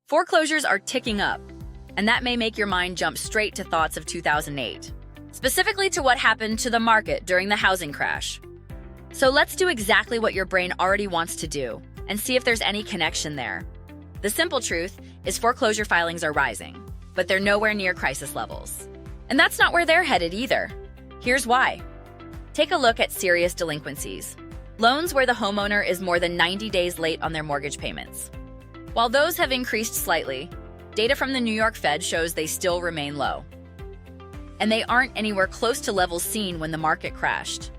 Foreclosures are ticking up, and that may make your mind jump straight to thoughts of 2008, specifically to what happened to the market during the housing crash. So let's do exactly what your brain already wants to do and see if there's any connection there. The simple truth is foreclosure filings are rising, but they're nowhere near crisis levels. And that's not where they're headed either. Here's why. Take a look at serious delinquencies. Loans where the homeowner is more than 90 days late on their mortgage payments. While those have increased slightly, data from the New York Fed shows they still remain low. And they aren't anywhere close to levels seen when the market crashed.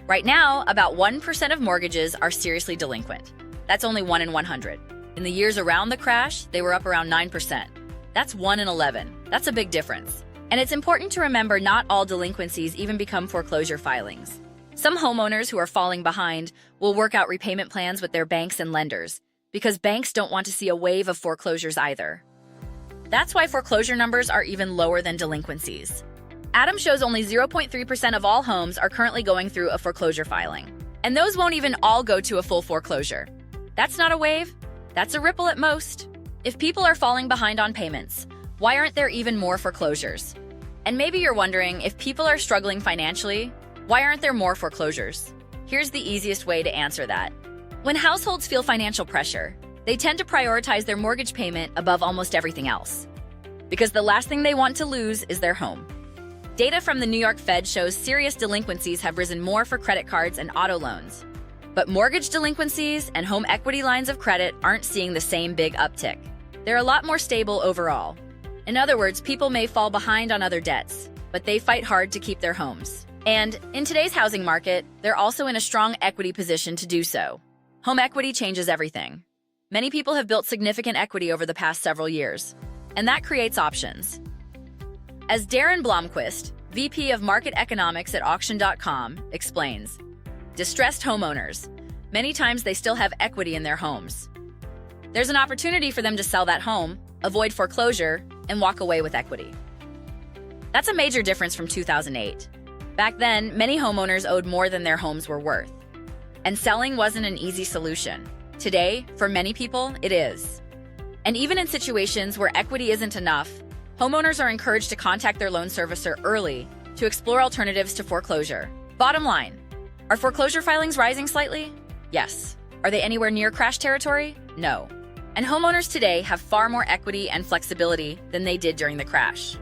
Right now, about 1% of mortgages are seriously delinquent. That's only 1 in 100. In the years around the crash, they were up around 9%. That's 1 in 11. That's a big difference. And it's important to remember not all delinquencies even become foreclosure filings. Some homeowners who are falling behind will work out repayment plans with their banks and lenders, because banks don't want to see a wave of foreclosures either. That's why foreclosure numbers are even lower than delinquencies. Adam shows only 0.3% of all homes are currently going through a foreclosure filing. And those won't even all go to a full foreclosure. That's not a wave, that's a ripple at most. If people are falling behind on payments, why aren't there even more foreclosures? And maybe you're wondering, if people are struggling financially, why aren't there more foreclosures? Here's the easiest way to answer that. When households feel financial pressure, they tend to prioritize their mortgage payment above almost everything else, because the last thing they want to lose is their home. Data from the New York Fed shows serious delinquencies have risen more for credit cards and auto loans. But mortgage delinquencies and home equity lines of credit aren't seeing the same big uptick. They're a lot more stable overall. In other words, people may fall behind on other debts, but they fight hard to keep their homes. And in today's housing market, they're also in a strong equity position to do so. Home equity changes everything. Many people have built significant equity over the past several years, and that creates options. As Darren Blomquist, VP of Market Economics at Auction.com, explains, distressed homeowners, many times they still have equity in their homes. There's an opportunity for them to sell that home, avoid foreclosure, and walk away with equity. That's a major difference from 2008. Back then, many homeowners owed more than their homes were worth. And selling wasn't an easy solution. Today, for many people, it is. And even in situations where equity isn't enough, homeowners are encouraged to contact their loan servicer early to explore alternatives to foreclosure. Bottom line, are foreclosure filings rising slightly? Yes. Are they anywhere near crash territory? No. And homeowners today have far more equity and flexibility than they did during the crash.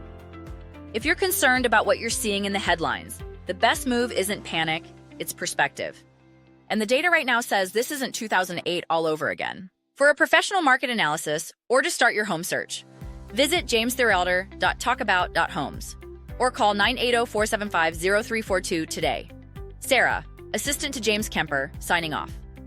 If you're concerned about what you're seeing in the headlines, the best move isn't panic, it's perspective. And the data right now says this isn't 2008 all over again. For a professional market analysis or to start your home search, visit jamestherelder.talkabout.homes or call 980-475-0342 today. Sarah, assistant to James Kemper, signing off.